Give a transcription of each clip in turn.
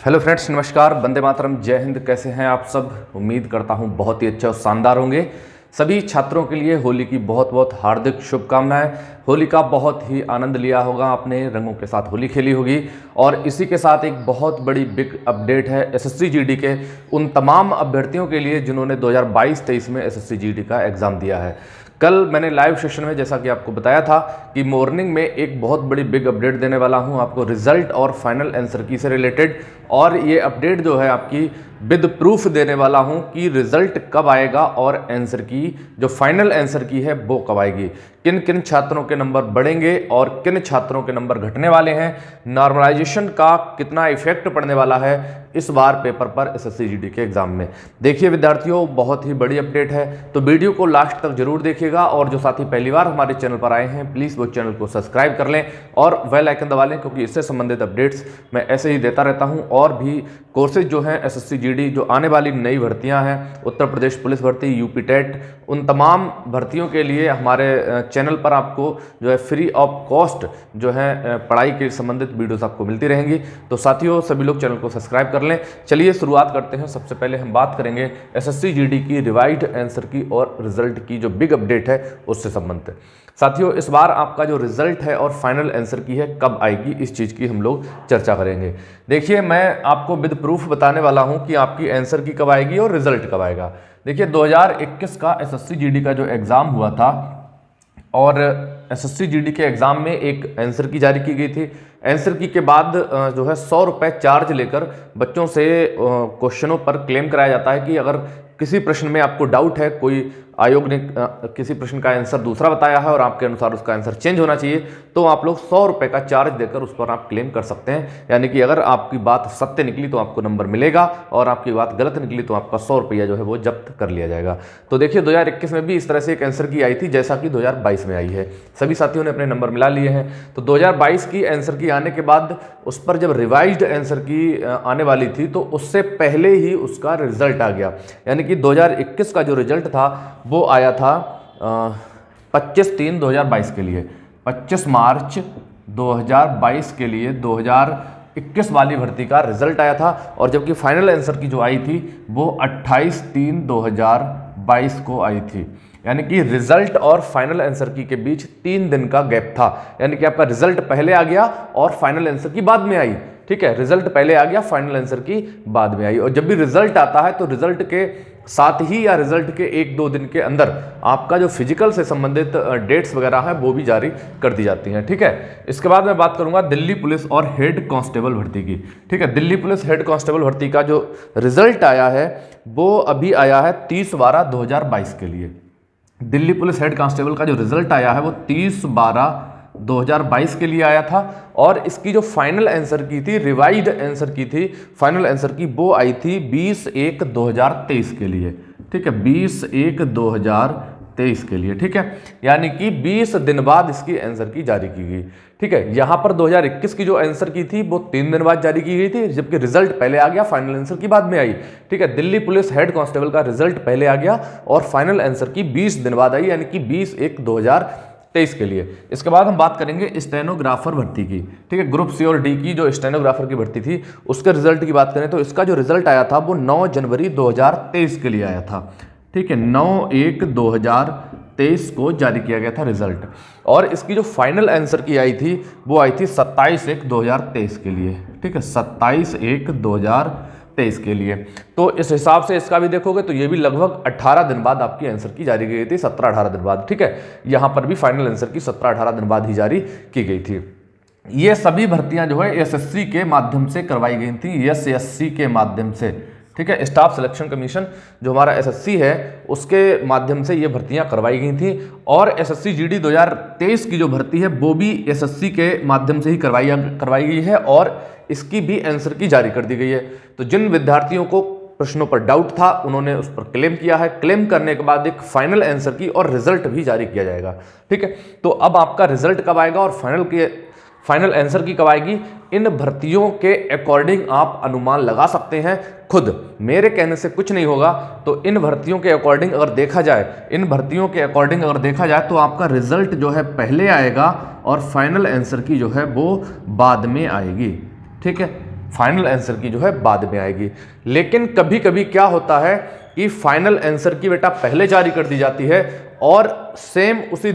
Hello friends, नमस्कार, वंदे मातरम, जय हिंद। कैसे हैं आप सब? उम्मीद करता हूं बहुत ही अच्छे और शानदार होंगे। सभी छात्रों के लिए होली की बहुत बहुत हार्दिक शुभकामनाएं। होली का बहुत ही आनंद लिया होगा आपने, रंगों के साथ होली खेली होगी। और इसी के साथ एक बहुत बड़ी बिग अपडेट है एसएससी जीडी के उन तमाम अभ्यर्थियों के लिए जिन्होंने 2022-23 में एसएससी जीडी का एग्ज़ाम दिया है। कल मैंने लाइव सेशन में जैसा कि आपको बताया था कि मॉर्निंग में एक बहुत बड़ी बिग अपडेट देने वाला हूं आपको रिजल्ट और फाइनल आंसर की से रिलेटेड। और ये अपडेट जो है आपकी विद प्रूफ देने वाला हूं कि रिजल्ट कब आएगा और आंसर की जो फाइनल आंसर की है वो कब आएगी, किन किन छात्रों के नंबर बढ़ेंगे और किन छात्रों के नंबर घटने वाले हैं, नॉर्मलाइजेशन का कितना इफेक्ट पड़ने वाला है इस बार पेपर पर एसएससी जीडी के एग्जाम में। देखिए विद्यार्थियों, बहुत ही बड़ी अपडेट है, तो वीडियो को लास्ट तक जरूर देखिएगा। और जो साथी पहली बार हमारे चैनल पर आए हैं प्लीज़ वो चैनल को सब्सक्राइब कर लें और बेल आइकन दबा लें, क्योंकि इससे संबंधित अपडेट्स मैं ऐसे ही देता रहता हूं। और भी कोर्सेज जो हैं एसएससी जीडी, जो आने वाली नई भर्तियां हैं, उत्तर प्रदेश पुलिस भर्ती, यूपी टेट, उन तमाम भर्तियों के लिए हमारे चैनल पर आपको जो है फ्री ऑफ कॉस्ट जो है पढ़ाई के संबंधित वीडियोस आपको मिलती रहेंगी। तो साथियों, सभी लोग चैनल को सब्सक्राइब कर लें। चलिए शुरुआत करते हैं। सबसे पहले हम बात करेंगे एसएससी जीडी की रिवाइज्ड आंसर की और रिजल्ट की जो बिग अपडेट है उससे संबंधित। साथियों, इस बार आपका जो रिजल्ट है और फाइनल आंसर की है कब आएगी, इस चीज़ की हम लोग चर्चा करेंगे। देखिए, मैं आपको विद प्रूफ बताने वाला हूं कि आपकी आंसर की कब आएगी और रिजल्ट कब आएगा। देखिए, 2021 का एसएससी जीडी का जो एग्ज़ाम हुआ था और एसएससी जीडी के एग्ज़ाम में एक आंसर की जारी की गई थी। आंसर की के बाद जो है 100 रुपये चार्ज लेकर बच्चों से क्वेश्चनों पर क्लेम कराया जाता है कि अगर किसी प्रश्न में आपको डाउट है, कोई आयोग ने किसी प्रश्न का आंसर दूसरा बताया है और आपके अनुसार उसका आंसर चेंज होना चाहिए, तो आप लोग 100 रुपये का चार्ज देकर उस पर आप क्लेम कर सकते हैं। यानी कि अगर आपकी बात सत्य निकली तो आपको नंबर मिलेगा और आपकी बात गलत निकली तो आपका 100 रुपया जो है वो जब्त कर लिया जाएगा। तो देखिए, 2021 में भी इस तरह से एक आंसर की आई थी जैसा कि 2022 में आई है। सभी साथियों ने अपने नंबर मिला लिए हैं। तो 2022 की आंसर की आने के बाद उस पर जब रिवाइज्ड आंसर की आने वाली थी तो उससे पहले ही उसका रिजल्ट आ गया। यानी कि 2021 का जो रिजल्ट था वो आया था 25/3/2022 के लिए, 25 मार्च 2022 के लिए 2021 वाली भर्ती का रिजल्ट आया था। और जबकि फाइनल आंसर की जो आई थी वो 28/3/2022 को आई थी। यानी कि रिजल्ट और फाइनल आंसर की के बीच 3 दिन का गैप था। यानी कि आपका रिजल्ट पहले आ गया और फाइनल आंसर की बाद में आई। ठीक है, रिजल्ट पहले आ गया, फाइनल आंसर की बाद में आई। और जब भी रिजल्ट आता है तो रिजल्ट के साथ ही या रिजल्ट के 1-2 दिन के अंदर आपका जो फिजिकल से संबंधित डेट्स वगैरह है वो भी जारी कर दी जाती हैं। ठीक है, इसके बाद मैं बात करूंगा दिल्ली पुलिस और हेड कांस्टेबल भर्ती की। ठीक है, दिल्ली पुलिस हेड कांस्टेबल भर्ती का जो रिजल्ट आया है वो अभी आया है 30/12/2022 के लिए। दिल्ली पुलिस हेड कांस्टेबल का जो रिजल्ट आया है वो 30/12/2022 के लिए आया था। और इसकी जो फाइनल आंसर की थी, रिवाइज्ड आंसर की थी, फाइनल आंसर की वो आई थी 20/1/2023 के लिए। ठीक है, 20/1/2023 के लिए। ठीक है, यानी कि 20 दिन बाद इसकी आंसर की जारी की गई। ठीक है, यहां पर 2021 की जो आंसर की थी वो 3 दिन बाद जारी की गई थी, जबकि रिजल्ट पहले आ गया, फाइनल आंसर की बाद में आई। ठीक है, दिल्ली पुलिस हेड कांस्टेबल का रिजल्ट पहले आ गया और फाइनल आंसर की 20 दिन बाद आई, यानी कि 20/1/2023 के लिए। इसके बाद हम बात करेंगे स्टेनोग्राफर भर्ती की। ठीक है, ग्रुप सी और डी की जो स्टेनोग्राफर की भर्ती थी उसके रिजल्ट की बात करें तो इसका जो रिजल्ट आया था वो 9 जनवरी 2023 के लिए आया था। ठीक है, 9/1/2023 को जारी किया गया था रिजल्ट। और इसकी जो फाइनल आंसर की आई थी वो आई थी 27/1/2023 के लिए। ठीक है, 27/1/2023 के लिए। तो इस हिसाब से इसका भी देखोगे तो ये भी लगभग 18 दिन बाद आपकी आंसर की जारी की गई थी, 17-18 दिन बाद। ठीक है, यहां पर भी फाइनल आंसर की 17-18 दिन बाद ही जारी की गई थी। ये सभी भर्तियां जो है एसएससी के माध्यम से करवाई गई थी, एसएससी के माध्यम से। ठीक है, स्टाफ सिलेक्शन कमीशन जो हमारा एसएससी है उसके माध्यम से ये भर्तियां करवाई गई थी। और एसएससी जीडी 2023 की जो भर्ती है वो भी एसएससी के माध्यम से ही करवाई गई है और इसकी भी आंसर की जारी कर दी गई है। तो जिन विद्यार्थियों को प्रश्नों पर डाउट था उन्होंने उस पर क्लेम किया है। क्लेम करने के बाद एक फाइनल आंसर की और रिजल्ट भी जारी किया जाएगा। ठीक है, तो अब आपका रिजल्ट कब आएगा और फाइनल आंसर की कब आएगी, इन भर्तियों के अकॉर्डिंग आप अनुमान लगा सकते हैं खुद, मेरे कहने से कुछ नहीं होगा। तो इन भर्तियों के अकॉर्डिंग अगर देखा जाए तो आपका रिजल्ट जो है पहले आएगा और फाइनल आंसर की जो है वो बाद में आएगी। ठीक है, फाइनल आंसर की जो है बाद में आएगी। लेकिन कभी कभी क्या होता है कि फाइनल आंसर की बेटा पहले जारी कर दी जाती है और सेम उसी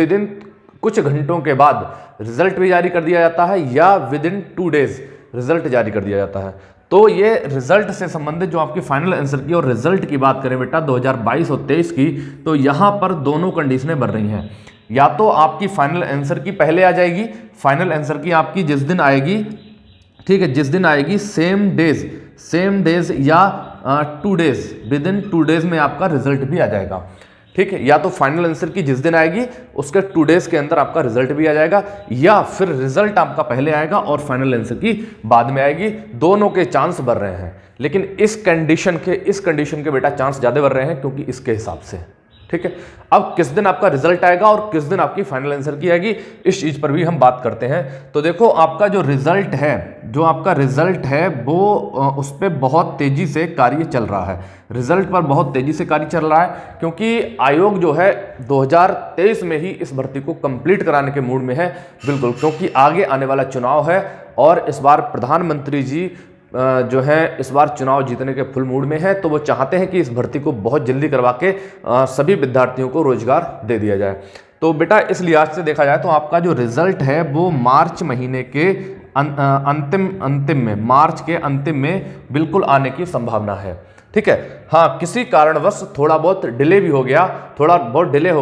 दिन कुछ घंटों के बाद रिजल्ट भी जारी कर दिया जाता है, या विद इन 2 डेज रिजल्ट जारी कर दिया जाता है। तो ये रिजल्ट से संबंधित जो आपकी फाइनल आंसर की और रिजल्ट की बात करें बेटा 2022 और 23 की, तो यहाँ पर दोनों कंडीशनें बन रही हैं। या तो आपकी फाइनल आंसर की पहले आ जाएगी, फाइनल आंसर की आपकी जिस दिन आएगी, ठीक है, जिस दिन आएगी सेम डेज या 2 डेज, विद इन 2 डेज में आपका रिजल्ट भी आ जाएगा। ठीक है, या तो फाइनल आंसर की जिस दिन आएगी उसके 2 डेज के अंदर आपका रिजल्ट भी आ जाएगा, या फिर रिजल्ट आपका पहले आएगा और फाइनल आंसर की बाद में आएगी। दोनों के चांस बढ़ रहे हैं, लेकिन इस कंडीशन के बेटा चांस ज्यादा बढ़ रहे हैं क्योंकि इसके हिसाब से। ठीक है, अब किस दिन आपका रिजल्ट आएगा और किस दिन आपकी फाइनल आंसर की आएगी, इस चीज पर भी हम बात करते हैं। तो देखो आपका जो रिजल्ट है वो उस पर बहुत तेजी से कार्य चल रहा है, रिजल्ट पर बहुत तेजी से कार्य चल रहा है, क्योंकि आयोग जो है 2023 में ही इस भर्ती को कंप्लीट कराने के मूड में है। बिल्कुल, क्योंकि आगे आने वाला चुनाव है और इस बार प्रधानमंत्री जी जो है इस बार चुनाव जीतने के फुल मूड में है, तो वो चाहते हैं कि इस भर्ती को बहुत जल्दी करवा के सभी विद्यार्थियों को रोजगार दे दिया जाए। तो बेटा इस लिहाज से देखा जाए तो आपका जो रिजल्ट है वो मार्च महीने के मार्च के अंतिम में बिल्कुल आने की संभावना है। ठीक है, हाँ, किसी कारणवश थोड़ा बहुत डिले हो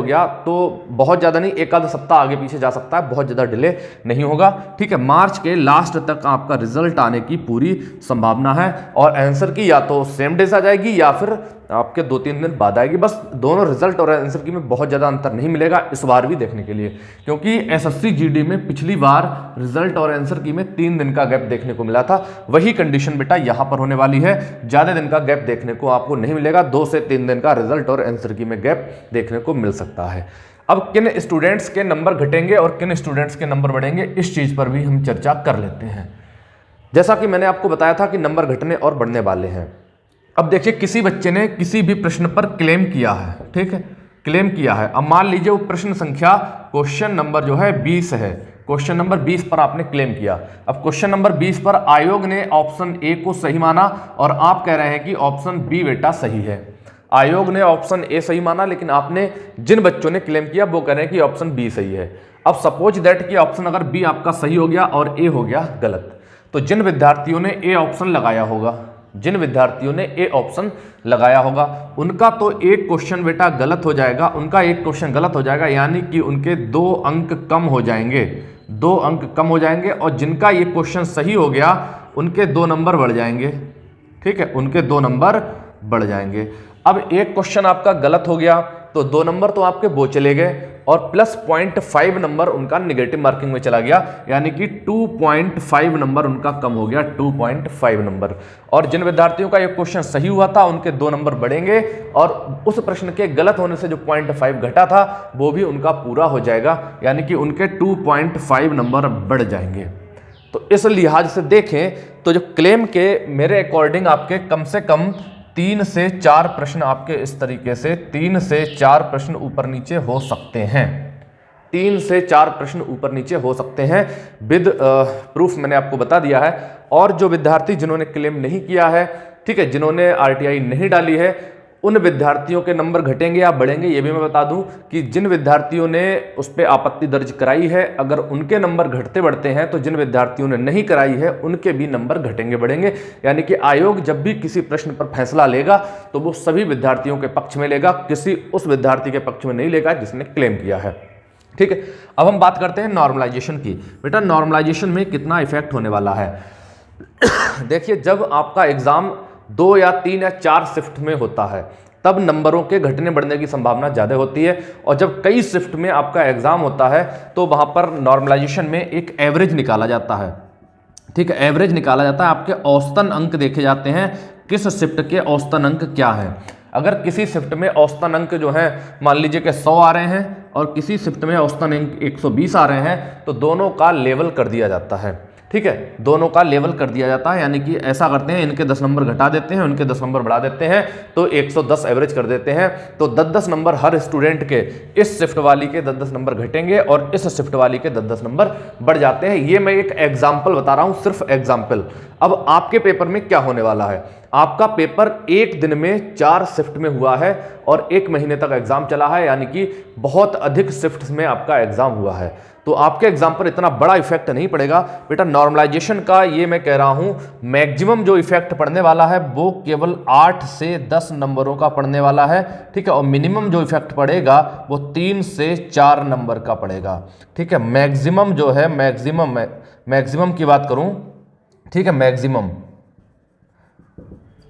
गया तो बहुत ज़्यादा नहीं, एक आधा सप्ताह आगे पीछे जा सकता है, बहुत ज़्यादा डिले नहीं होगा। ठीक है, मार्च के लास्ट तक आपका रिजल्ट आने की पूरी संभावना है और आंसर की या तो सेम डेज आ जाएगी या फिर आपके 2-3 दिन बाद आएगी। बस दोनों रिजल्ट और आंसर की में बहुत ज़्यादा अंतर नहीं मिलेगा इस बार भी देखने के लिए, क्योंकि एसएससी जीडी में पिछली बार रिजल्ट और आंसर की में 3 दिन का गैप देखने को मिला था। वही कंडीशन बेटा यहाँ पर होने वाली है, ज़्यादा दिन का गैप देखने को आपको नहीं मिलेगा, 2 से 3 दिन का रिजल्ट और आंसर की में गैप देखने को मिल सकता है। अब किन स्टूडेंट्स के नंबर घटेंगे और किन स्टूडेंट्स के नंबर बढ़ेंगे, इस चीज़ पर भी हम चर्चा कर लेते हैं। जैसा कि मैंने आपको बताया था कि नंबर घटने और बढ़ने वाले हैं। अब देखिए, किसी बच्चे ने किसी भी प्रश्न पर क्लेम किया है, ठीक है, क्लेम किया है। अब मान लीजिए वो प्रश्न संख्या क्वेश्चन नंबर जो है 20 है, क्वेश्चन नंबर 20 पर आपने क्लेम किया। अब क्वेश्चन नंबर 20 पर आयोग ने ऑप्शन ए को सही माना और आप कह रहे हैं कि ऑप्शन बी बेटा सही है। आयोग ने ऑप्शन ए सही माना, लेकिन आपने जिन बच्चों ने क्लेम किया वो कह रहे हैं कि ऑप्शन बी सही है। अब सपोज दैट कि ऑप्शन अगर बी आपका सही हो गया और ए हो गया गलत, तो जिन विद्यार्थियों ने ए ऑप्शन लगाया होगा उनका तो एक क्वेश्चन बेटा गलत हो जाएगा, यानी कि उनके 2 अंक कम हो जाएंगे, और जिनका ये क्वेश्चन सही हो गया उनके 2 नंबर बढ़ जाएंगे। ठीक है, उनके 2 नंबर बढ़ जाएंगे। अब एक क्वेश्चन आपका गलत हो गया तो 2 नंबर तो आपके वो चले गए और प्लस 0.5 नंबर उनका निगेटिव मार्किंग में चला गया, यानी कि 2.5 नंबर उनका कम हो गया, 2.5 नंबर। और जिन विद्यार्थियों का ये क्वेश्चन सही हुआ था उनके 2 नंबर बढ़ेंगे और उस प्रश्न के गलत होने से जो 0.5 घटा था वो भी उनका पूरा हो जाएगा, यानी कि उनके 2.5 नंबर बढ़ जाएंगे। तो इस लिहाज से देखें तो जो क्लेम के मेरे अकॉर्डिंग आपके कम से कम 3 से 4 प्रश्न आपके इस तरीके से 3 से 4 प्रश्न ऊपर नीचे हो सकते हैं, 3 से 4 प्रश्न ऊपर नीचे हो सकते हैं विद प्रूफ मैंने आपको बता दिया है। और जो विद्यार्थी जिन्होंने क्लेम नहीं किया है, ठीक है, जिन्होंने आरटीआई नहीं डाली है, उन विद्यार्थियों के नंबर घटेंगे या बढ़ेंगे ये भी मैं बता दूं कि जिन विद्यार्थियों ने उस पर आपत्ति दर्ज कराई है अगर उनके नंबर घटते बढ़ते हैं तो जिन विद्यार्थियों ने नहीं कराई है उनके भी नंबर घटेंगे बढ़ेंगे। यानी कि आयोग जब भी किसी प्रश्न पर फैसला लेगा तो वो सभी विद्यार्थियों के पक्ष में लेगा, किसी उस विद्यार्थी के पक्ष में नहीं लेगा जिसने क्लेम किया है। ठीक है, अब हम बात करते हैं नॉर्मलाइजेशन की। बेटा नॉर्मलाइजेशन में कितना इफेक्ट होने वाला है देखिए, जब आपका एग्जाम 2 या 3 या 4 शिफ्ट में होता है तब नंबरों के घटने बढ़ने की संभावना ज़्यादा होती है, और जब कई शिफ्ट में आपका एग्जाम होता है तो वहाँ पर नॉर्मलाइजेशन में एक एवरेज निकाला जाता है। ठीक है, एवरेज निकाला जाता है, आपके औसतन अंक देखे जाते हैं, किस शिफ्ट के औसतन अंक क्या है। अगर किसी शिफ्ट में औसतन अंक जो है मान लीजिए कि 100 आ रहे हैं और किसी शिफ्ट में औसतन अंक 120 आ रहे हैं तो दोनों का लेवल कर दिया जाता है। ठीक है, दोनों का लेवल कर दिया जाता है, यानी कि ऐसा करते हैं, इनके 10 नंबर घटा देते हैं, उनके 10 नंबर बढ़ा देते हैं, तो 110 एवरेज कर देते हैं। तो 10-10 नंबर हर स्टूडेंट के, इस शिफ्ट वाली के 10-10 नंबर घटेंगे और इस शिफ्ट वाली के 10-10 नंबर बढ़ जाते हैं। ये मैं एक एग्जाम्पल बता रहा हूं, सिर्फ एग्जाम्पल। अब आपके पेपर में क्या होने वाला है, आपका पेपर एक दिन में 4 शिफ्ट में हुआ है और 1 महीने तक एग्जाम चला है, यानी कि बहुत अधिक शिफ्ट में आपका एग्जाम हुआ है। तो आपके एग्जाम पर इतना बड़ा इफेक्ट नहीं पड़ेगा बेटा। नॉर्मलाइजेशन का ये मैं कह रहा हूं, मैक्सिमम जो इफेक्ट पड़ने वाला है वो केवल 8 से 10 नंबरों का पड़ने वाला है, ठीक है। और मिनिमम जो इफेक्ट पड़ेगा वो 3 से 4 नंबर का पड़ेगा, ठीक है। मैक्सिमम जो है, मैक्सिमम की बात करूं, ठीक है,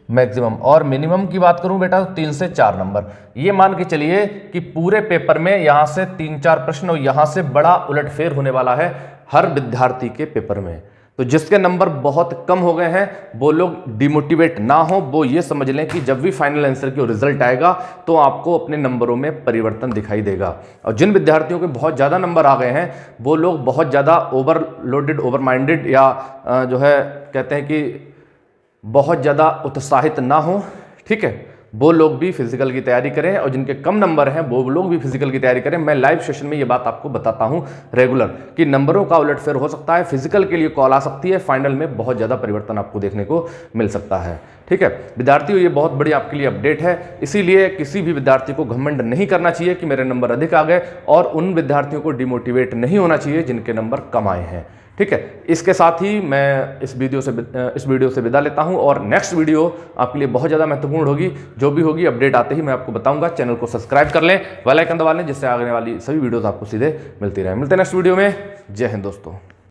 मैक्सिमम और मिनिमम की बात करूं बेटा तो 3 से 4 नंबर। ये मान के चलिए कि पूरे पेपर में यहां से 3-4 प्रश्न और यहां से बड़ा उलटफेर होने वाला है हर विद्यार्थी के पेपर में। तो जिसके नंबर बहुत कम हो गए हैं वो लोग डिमोटिवेट ना हो, वो ये समझ लें कि जब भी फाइनल आंसर की रिजल्ट आएगा तो आपको अपने नंबरों में परिवर्तन दिखाई देगा। और जिन विद्यार्थियों के बहुत ज़्यादा नंबर आ गए हैं वो लोग बहुत ज़्यादा ओवरलोडेड, ओवर माइंडेड या जो है कहते हैं कि बहुत ज़्यादा उत्साहित ना हो, ठीक है। वो लोग भी फिजिकल की तैयारी करें और जिनके कम नंबर हैं वो लोग भी फिजिकल की तैयारी करें। मैं लाइव सेशन में ये बात आपको बताता हूं रेगुलर कि नंबरों का उलटफेर हो सकता है, फिजिकल के लिए कॉल आ सकती है, फाइनल में बहुत ज़्यादा परिवर्तन आपको देखने को मिल सकता है, ठीक है। विद्यार्थियों, ये बहुत बड़ी आपके लिए अपडेट है, इसीलिए किसी भी विद्यार्थी को घमंड नहीं करना चाहिए कि मेरे नंबर अधिक आ गए, और उन विद्यार्थियों को डिमोटिवेट नहीं होना चाहिए जिनके नंबर कम आए हैं, ठीक है। इसके साथ ही मैं इस वीडियो से विदा लेता हूं और नेक्स्ट वीडियो आपके लिए बहुत ज़्यादा महत्वपूर्ण होगी। जो भी होगी अपडेट आते ही मैं आपको बताऊंगा। चैनल को सब्सक्राइब कर लें, बेल आइकन दबा लें, जिससे आने वाली सभी वीडियोस आपको सीधे मिलती रहे। मिलते हैं नेक्स्ट वीडियो में। जय हिंद दोस्तों।